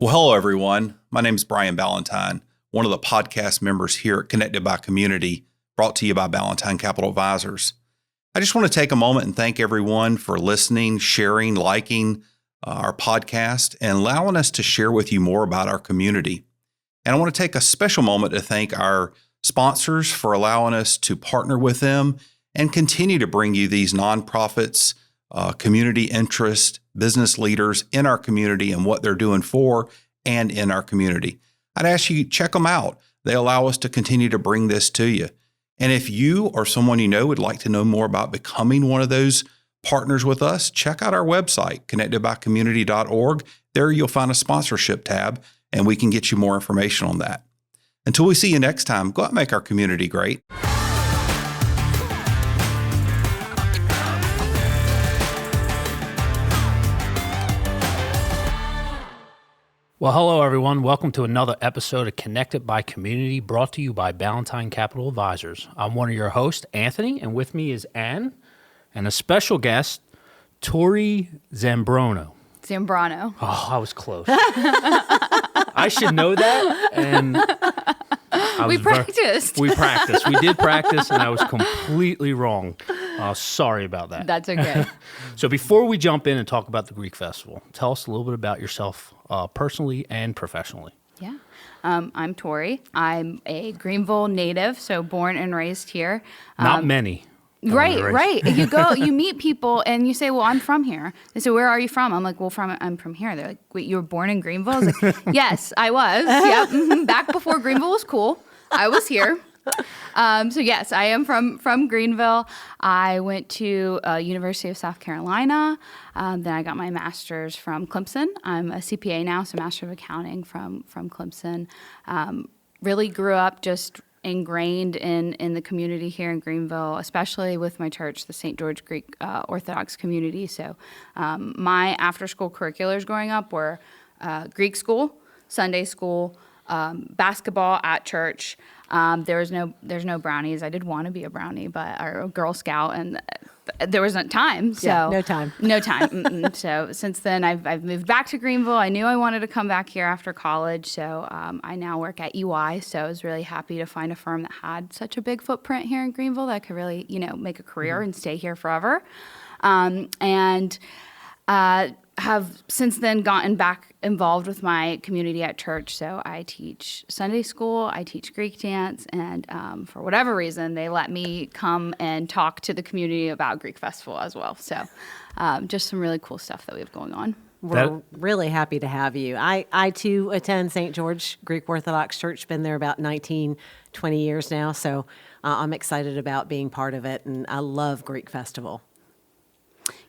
Well, hello, everyone. My name is Brian Ballantyne, one of the podcast members here at Connected by Community, brought to you by Ballantyne Capital Advisors. I just want to take a moment and thank everyone for listening, sharing, liking our podcast, and allowing us to share with you more about our community. And I want to take a special moment to thank our sponsors for allowing us to partner with them and continue to bring you these nonprofits, community interest, business leaders in our community and what they're doing for and in our community. I'd ask you to check them out. They allow us to continue to bring this to you. And if you or someone you know would like to know more about becoming one of those partners with us, check out our website, connectedbycommunity.org. There you'll find a sponsorship tab, and we can get you more information on that. Until we see you next time, go out and make our community great. Well, hello, everyone. Welcome to another episode of Connected by Community, brought to you by Ballantyne Capital Advisors. I'm one of your hosts, Anthony, and with me is Ann, and a special guest, Tori Zambrano. Zambrano. Oh, I was close. I should know that. And we practiced. We practiced. We did practice, and I was completely wrong. Sorry about that. That's okay. So before we jump in and talk about the Greek Festival, tell us a little bit about yourself personally and professionally. Yeah. I'm Tori. I'm a Greenville native, so born and raised here. Not many. Right. You meet people and you say, well, I'm from here. They say, where are you from? I'm like, I'm from here. They're like, wait, you were born in Greenville? I was like, yes, I was. Yep. Mm-hmm. Back before Greenville was cool. I was here. So yes, I am from Greenville. I went to University of South Carolina. Then I got my master's from Clemson. I'm a CPA now, so Master of Accounting from Clemson. Really grew up just ingrained in the community here in Greenville, especially with my church, the Saint George Greek Orthodox community. So my after-school curriculars growing up were Greek school, Sunday school, basketball at church. There's no brownies. I did want to be a brownie, but or a Girl Scout, and there wasn't time. So yeah, no time. No time. So since then, I've moved back to Greenville. I knew I wanted to come back here after college, so I now work at EY. So I was really happy to find a firm that had such a big footprint here in Greenville that I could really, make a career and stay here forever. Have since then gotten back involved with my community at church. So I teach Sunday school, I teach Greek dance, and for whatever reason, they let me come and talk to the community about Greek Festival as well. So just some really cool stuff that we have going on. We're really happy to have you. I too attend Saint George Greek Orthodox Church, been there about 19, 20 years now. So I'm excited about being part of it, and I love Greek Festival.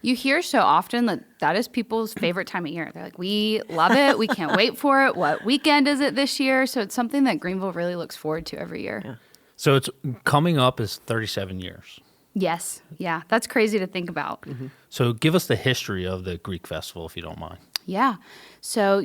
You hear so often that is people's favorite time of year. They're like, we love it. We can't wait for it. What weekend is it this year? So it's something that Greenville really looks forward to every year. Yeah. So it's coming up is 37 years. Yes. Yeah. That's crazy to think about. Mm-hmm. So give us the history of the Greek Festival, if you don't mind. Yeah. So,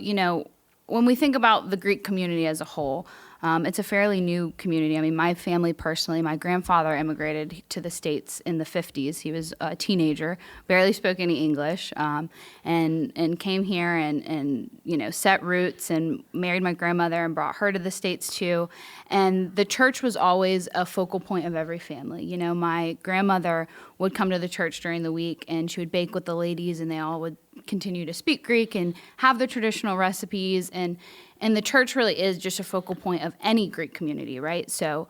when we think about the Greek community as a whole, it's a fairly new community. I mean, my family personally, my grandfather immigrated to the States in the 50s. He was a teenager, barely spoke any English, and came here and set roots and married my grandmother and brought her to the States too. And the church was always a focal point of every family. My grandmother would come to the church during the week and she would bake with the ladies, and they all would continue to speak Greek and have the traditional recipes, and the church really is just a focal point of any Greek community, right? So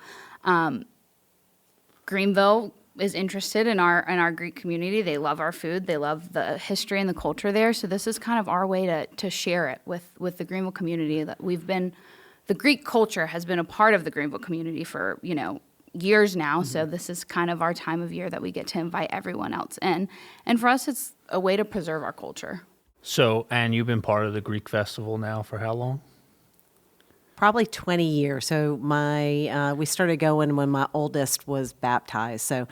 Greenville is interested in our Greek community. They love our food. They love the history and the culture there. So this is kind of our way to share it with the Greenville community. That the Greek culture has been a part of the Greenville community for, years now. Mm-hmm. So this is kind of our time of year that we get to invite everyone else in. And for us, it's a way to preserve our culture. So, and you've been part of the Greek Festival now for how long? Probably 20 years. So we started going when my oldest was baptized. So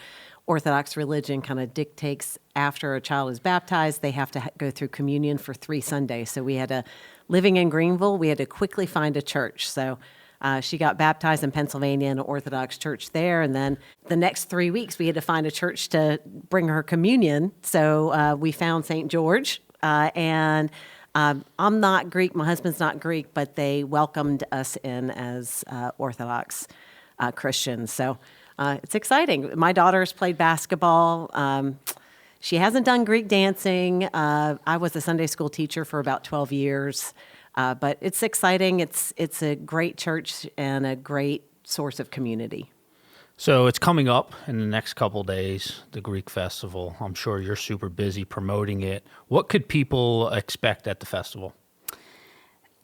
Orthodox religion kind of dictates after a child is baptized, they have to go through communion for 3 Sundays. So living in Greenville, we had to quickly find a church. So she got baptized in Pennsylvania in an Orthodox church there. And then the next 3 weeks, we had to find a church to bring her communion. So we found Saint George. And I'm not Greek. My husband's not Greek, but they welcomed us in as Orthodox Christians. So it's exciting. My daughter's played basketball. She hasn't done Greek dancing. I was a Sunday school teacher for about 12 years. But it's exciting. It's a great church and a great source of community. So it's coming up in the next couple days, the Greek Festival. I'm sure you're super busy promoting it. What could people expect at the festival?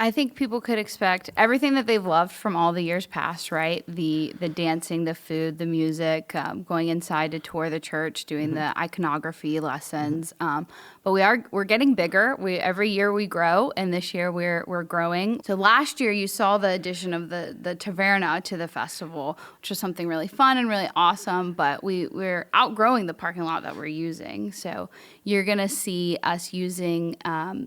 I think people could expect everything that they've loved from all the years past, right? The dancing, the food, the music, going inside to tour the church, doing the iconography lessons. But we're getting bigger. Every year we grow, and this year we're growing. So last year you saw the addition of the taverna to the festival, which was something really fun and really awesome. But we're outgrowing the parking lot that we're using. So you're gonna see us using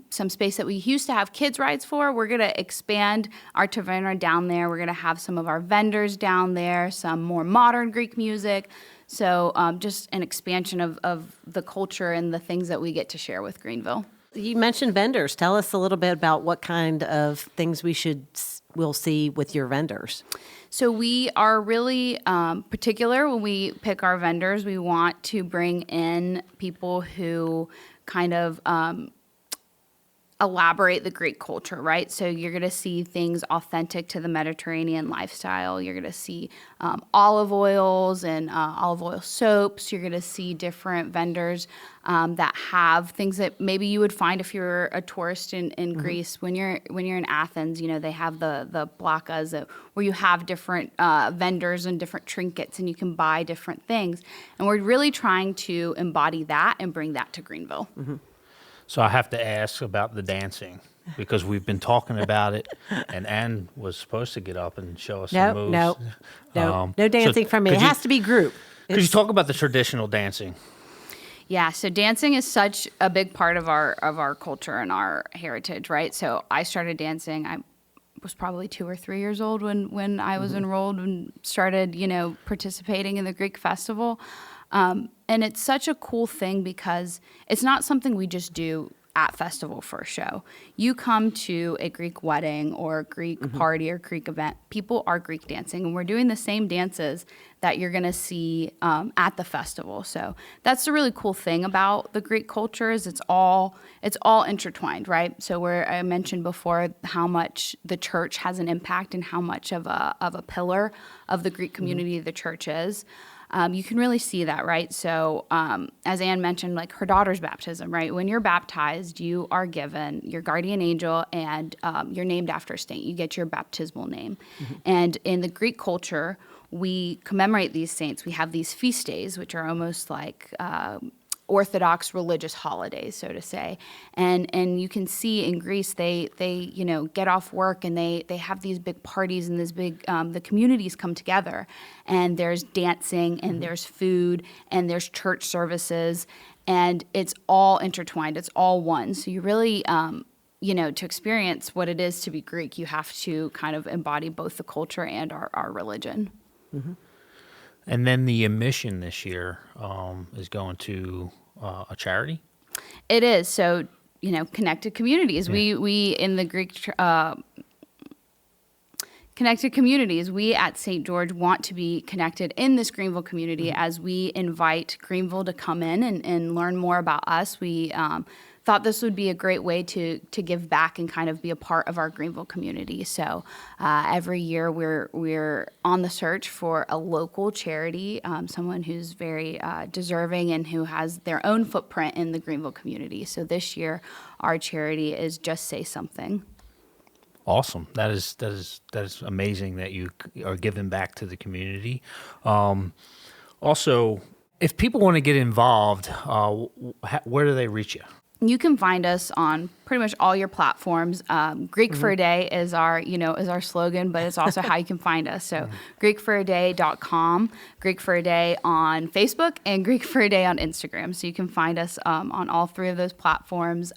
some space that we used to have kids rides for. We're gonna expand our taverna down there. We're gonna have some of our vendors down there, some more modern Greek music. So just an expansion of the culture and the things that we get to share with Greenville. You mentioned vendors. Tell us a little bit about what kind of things we'll see with your vendors. So we are really particular when we pick our vendors. We want to bring in people who kind of elaborate the Greek culture, right? So you're going to see things authentic to the Mediterranean lifestyle. You're going to see olive oils and olive oil soaps. You're going to see different vendors that have things that maybe you would find if you're a tourist in Greece. When you're in Athens, they have the blakas where you have different vendors and different trinkets, and you can buy different things. And we're really trying to embody that and bring that to Greenville. Mm-hmm. So I have to ask about the dancing because we've been talking about it, and Ann was supposed to get up and show us some moves. No dancing from me. It has to be group. Could you talk about the traditional dancing? Yeah, so dancing is such a big part of our culture and our heritage, right? So I started dancing. I was probably 2 or 3 years old when I was enrolled and started, participating in the Greek festival. And it's such a cool thing because it's not something we just do at festival for a show. You come to a Greek wedding or a Greek party or Greek event, people are Greek dancing, and we're doing the same dances that you're going to see at the festival. So that's the really cool thing about the Greek culture is it's all intertwined, right? So where I mentioned before how much the church has an impact and how much of a pillar of the Greek community the church is. You can really see that, right? So as Ann mentioned, like her daughter's baptism, right? When you're baptized, you are given your guardian angel and you're named after a saint. You get your baptismal name. And in the Greek culture, we commemorate these saints. We have these feast days, which are almost like Orthodox religious holidays, so to say. And you can see in Greece, they get off work and they have these big parties and this big, the communities come together and there's dancing and there's food and there's church services and it's all intertwined. It's all one. So you really, to experience what it is to be Greek, you have to kind of embody both the culture and our religion. Mm-hmm. And then the mission this year is going to a charity? It is. So, connected communities. Yeah. We in the Greek connected communities, we at Saint George want to be connected in this Greenville community as we invite Greenville to come in and learn more about us. We thought this would be a great way to give back and kind of be a part of our Greenville community. So every year we're on the search for a local charity, someone who's very deserving and who has their own footprint in the Greenville community. So this year our charity is Just Say Something. Awesome. That is amazing that you are giving back to the community. Also, if people want to get involved, where do they reach you? You can find us on pretty much all your platforms. Greek for a Day is our slogan, but it's also how you can find us. So GreekForAday.com, Greek for a Day on Facebook, and Greek for a Day on Instagram. So you can find us on all 3 of those platforms.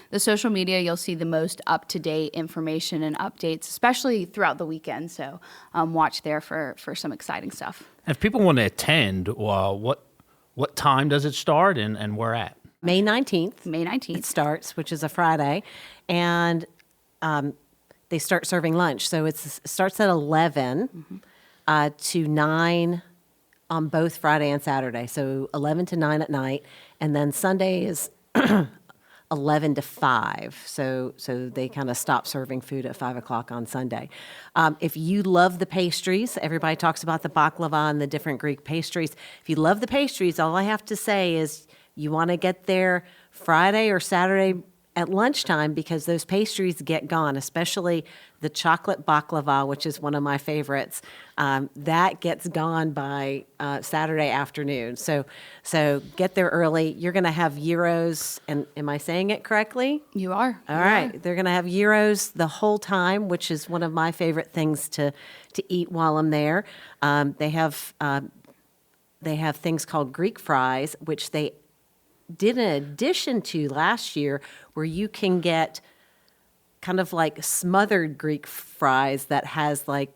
The social media, you'll see the most up-to-date information and updates, especially throughout the weekend. So watch there for some exciting stuff. And if people want to attend, what time does it start and where at? May 19th. May It 19th. starts, which is a Friday, and they start serving lunch. So it starts at 11 to 9 on both Friday and Saturday. So 11 to 9 at night, and then Sunday is 11 to 5. So they kind of stop serving food at 5 o'clock on Sunday. If you love the pastries, everybody talks about the baklava and the different Greek pastries. If you love the pastries, all I have to say is you want to get there Friday or Saturday at lunchtime because those pastries get gone, especially the chocolate baklava, which is one of my favorites. That gets gone by Saturday afternoon. So get there early. You're going to have gyros, and am I saying it correctly? You are. All right. They're going to have gyros the whole time, which is one of my favorite things to eat while I'm there. They have things called Greek fries, which they did an addition to last year, where you can get kind of like smothered Greek fries that has like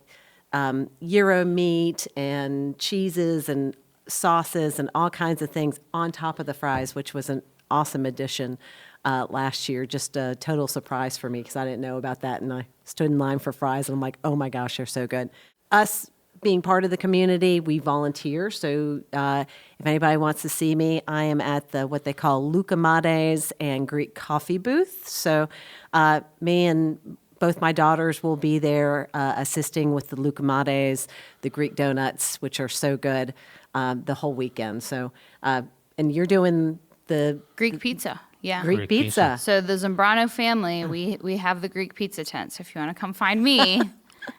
gyro meat and cheeses and sauces and all kinds of things on top of the fries, which was an awesome addition last year. Just a total surprise for me because I didn't know about that. And I stood in line for fries and I'm like, oh my gosh, they're so good. Us being part of the community, we volunteer. So if anybody wants to see me, I am at the what they call dolmades and Greek coffee booth. So me and both my daughters will be there assisting with the dolmades, the Greek donuts, which are so good, the whole weekend. So and you're doing the Greek pizza. Yeah. Greek pizza. So the Zambrano family, we have the Greek pizza tent. So if you want to come find me,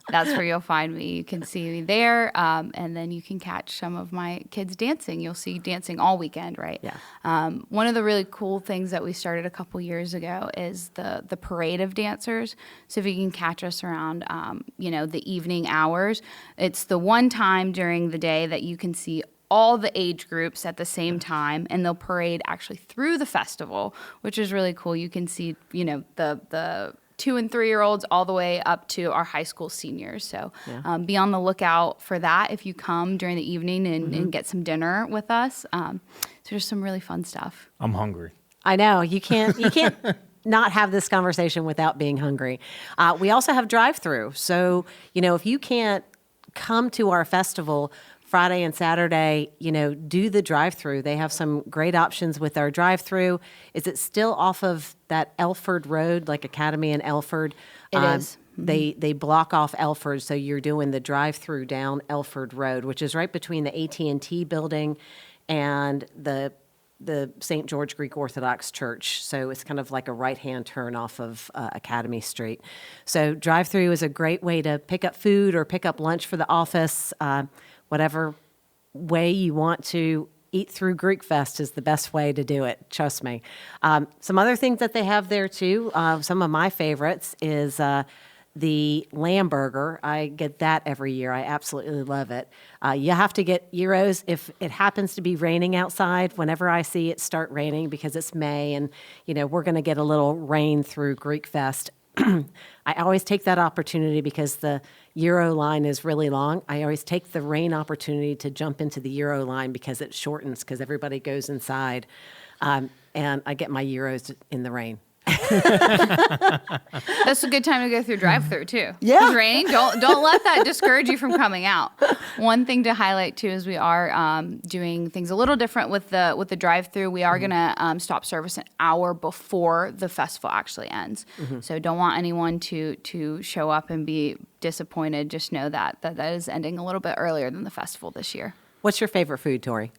that's where you'll find me. You can see me there, and then you can catch some of my kids dancing. You'll see dancing all weekend, right? Yeah. One of the really cool things that we started a couple years ago is the parade of dancers. So if you can catch us around, the evening hours, it's the one time during the day that you can see all the age groups at the same time, and they'll parade actually through the festival, which is really cool. You can see, the 2 and 3 year olds all the way up to our high school seniors. So be on the lookout for that if you come during the evening and get some dinner with us. So there's some really fun stuff. I'm hungry. I know you can't not have this conversation without being hungry. We also have drive-through. So, if you can't come to our festival Friday and Saturday, do the drive-through. They have some great options with our drive-through. Is it still off of that Elford Road, like Academy and Elford? It is. They block off Elford, so you're doing the drive-through down Elford Road, which is right between the AT&T building and the Saint George Greek Orthodox Church. So it's kind of like a right-hand turn off of Academy Street. So drive-through is a great way to pick up food or pick up lunch for the office. Whatever way you want to eat through Greek Fest is the best way to do it. Trust me. Some other things that they have there too, some of my favorites is the lamb burger. I get that every year. I absolutely love it. You have to get gyros if it happens to be raining outside. Whenever I see it start raining, because it's May and, we're going to get a little rain through Greek Fest. I always take that opportunity because the gyro line is really long. I always take the rain opportunity to jump into the gyro line because it shortens because everybody goes inside. And I get my gyros in the rain. That's a good time to go through drive-through too. Yeah. It's raining. Don't let that discourage you from coming out. One thing to highlight too is we are doing things a little different with the drive-through. We are gonna stop service an hour before the festival actually ends. So don't want anyone to show up and be disappointed. Just know that is ending a little bit earlier than the festival this year. What's your favorite food, Tori?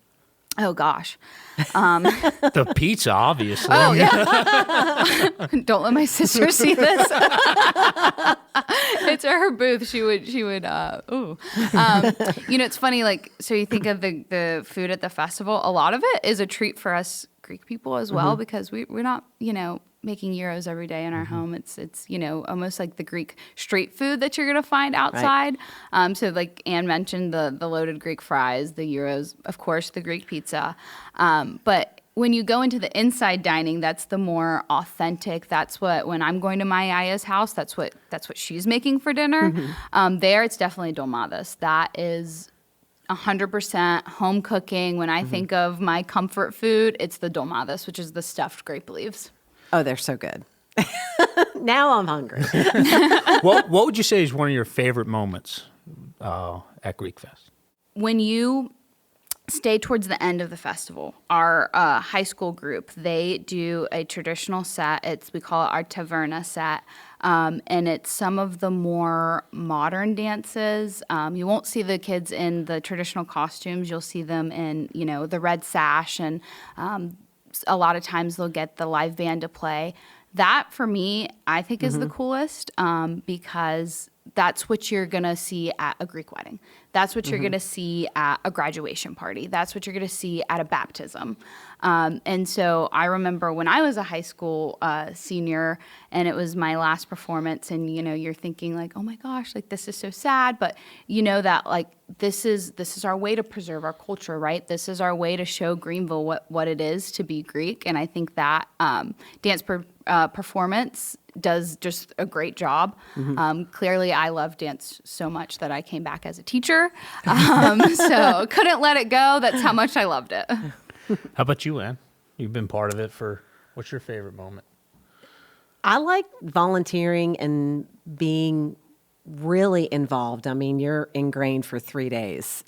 Oh gosh. The pizza, obviously. Oh yeah. Don't let my sister see this. It's at her booth. She would ooh. It's funny, so you think of the food at the festival, a lot of it is a treat for us Greek people as well, because we're not, making gyros every day in our home. It's almost like the Greek street food that you're going to find outside. Right. So like Anne mentioned, the loaded Greek fries, the gyros, of course, the Greek pizza. But when you go into the inside dining, that's the more authentic. That's what, when I'm going to my Aya's house, that's what she's making for dinner. There, it's definitely dolmades. That is 100% home cooking. When I think of my comfort food, it's the dolmades, which is the stuffed grape leaves. Oh, they're so good. Now I'm hungry. What would you say is one of your favorite moments at Greek Fest? When you stay towards the end of the festival, our high school group, they do a traditional set. We call it our taverna set. And it's some of the more modern dances. You won't see the kids in the traditional costumes. You'll see them in, the red sash. And a lot of times they'll get the live band to play. That, for me, I think is the coolest because that's what you're going to see at a Greek wedding. That's what you're going to see at a graduation party. That's what you're going to see at a baptism. And so I remember when I was a high school senior and it was my last performance and, you're thinking like, oh my gosh, like this is so sad. But you know that like this is our way to preserve our culture, right? This is our way to show Greenville what it is to be Greek. And I think that dance performance does just a great job. Clearly, I love dance so much that I came back as a teacher. So couldn't let it go. That's how much I loved it. How about you, Ann? You've been part of it what's your favorite moment? I like volunteering and being really involved. I mean, you're ingrained for 3 days.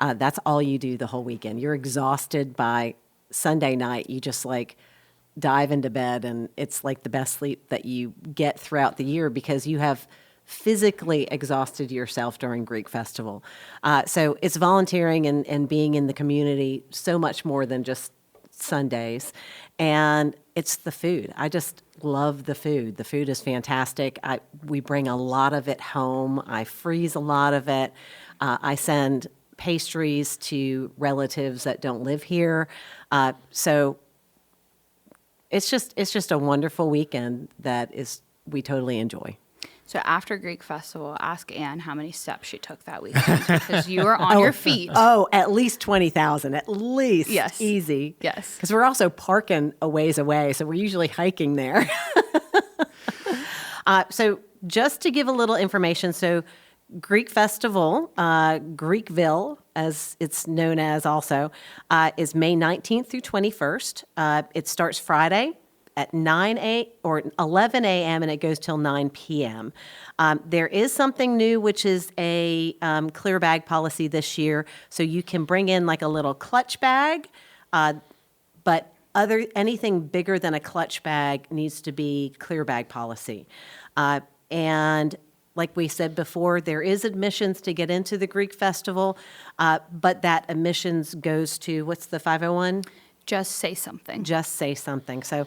That's all you do the whole weekend. You're exhausted by Sunday night. You just dive into bed, and it's like the best sleep that you get throughout the year because you have physically exhausted yourself during Greek Festival. So it's volunteering and being in the community so much more than just Sundays. And it's the food. I just love the food. The food is fantastic. We bring a lot of it home. I freeze a lot of it. I send pastries to relatives that don't live here. So it's just a wonderful weekend we totally enjoy. So after Greek Festival, ask Ann how many steps she took that weekend because you were on your feet. Oh, at least 20,000, at least. Yes. Easy. Yes. Because we're also parking a ways away, so we're usually hiking there. So just to give a little information, so Greek Festival, Greekville, as it's known as also, is May 19th through 21st. It starts Friday at 11 a.m. and it goes till 9 p.m. There is something new, which is a clear bag policy this year. So you can bring in like a little clutch bag, but anything bigger than a clutch bag needs to be clear bag policy. And like we said before, there is admissions to get into the Greek Festival, but that admissions goes to, what's the 501? Just say something. Just say something. So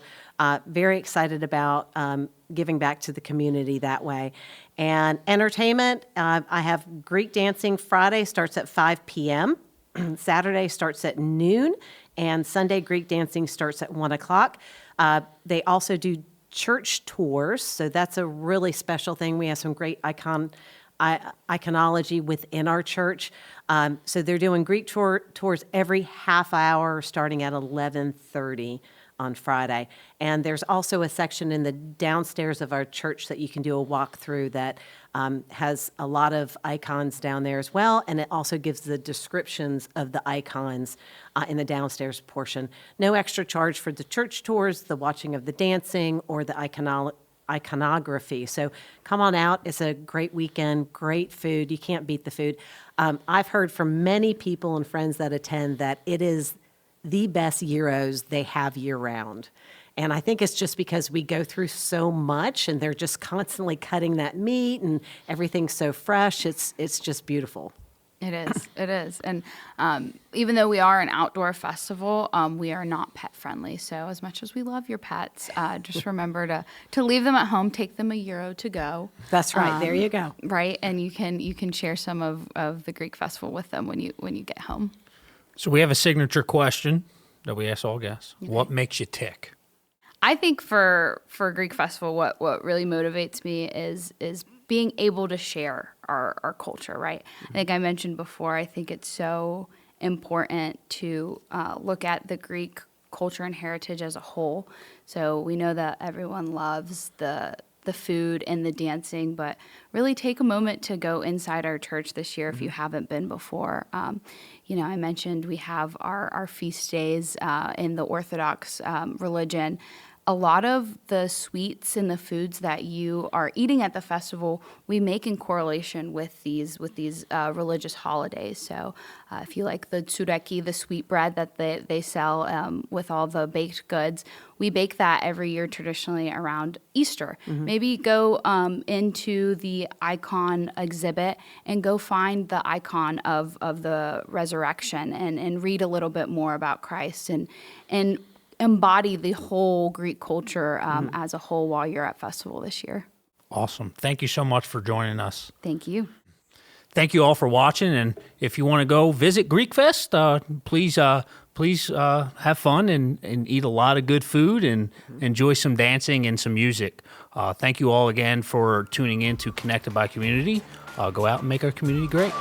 very excited about giving back to the community that way. And entertainment, I have Greek dancing. Friday starts at 5 p.m. Saturday starts at noon. And Sunday Greek dancing starts at 1 o'clock. They also do church tours. So that's a really special thing. We have some great iconology within our church. So they're doing Greek tours every half hour starting at 11:30 on Friday. And there's also a section in the downstairs of our church that you can do a walk through that has a lot of icons down there as well. And it also gives the descriptions of the icons in the downstairs portion. No extra charge for the church tours, the watching of the dancing, or the iconography. So come on out. It's a great weekend, great food. You can't beat the food. I've heard from many people and friends that attend that it is the best gyros they have year round. And I think it's just because we go through so much and they're just constantly cutting that meat and everything's so fresh. It's just beautiful. It is. And even though we are an outdoor festival, we are not pet friendly. So as much as we love your pets, just remember to leave them at home, take them a gyro to go. That's right. There you go. Right. And you can share some of the Greek festival with them when you get home. So we have a signature question that we ask all guests. Okay. What makes you tick? I think for Greek festival, what really motivates me is being able to share our culture, right? I think I mentioned before, I think it's so important to look at the Greek culture and heritage as a whole. So we know that everyone loves the the food and the dancing, but really take a moment to go inside our church this year if you haven't been before. I mentioned we have our feast days in the Orthodox religion. A lot of the sweets and the foods that you are eating at the festival, we make in correlation with these religious holidays. So if you like the tsureki, the sweet bread that they sell with all the baked goods, we bake that every year traditionally around Easter. Maybe go into the icon exhibit and go find the icon of the resurrection and read a little bit more about Christ and embody the whole Greek culture as a whole while you're at festival this year. Awesome. Thank you so much for joining us. Thank you. Thank you all for watching. And if you want to go visit Greek Fest, please have fun and eat a lot of good food and enjoy some dancing and some music. Thank you all again for tuning in to Connected by Community. Go out and make our community great.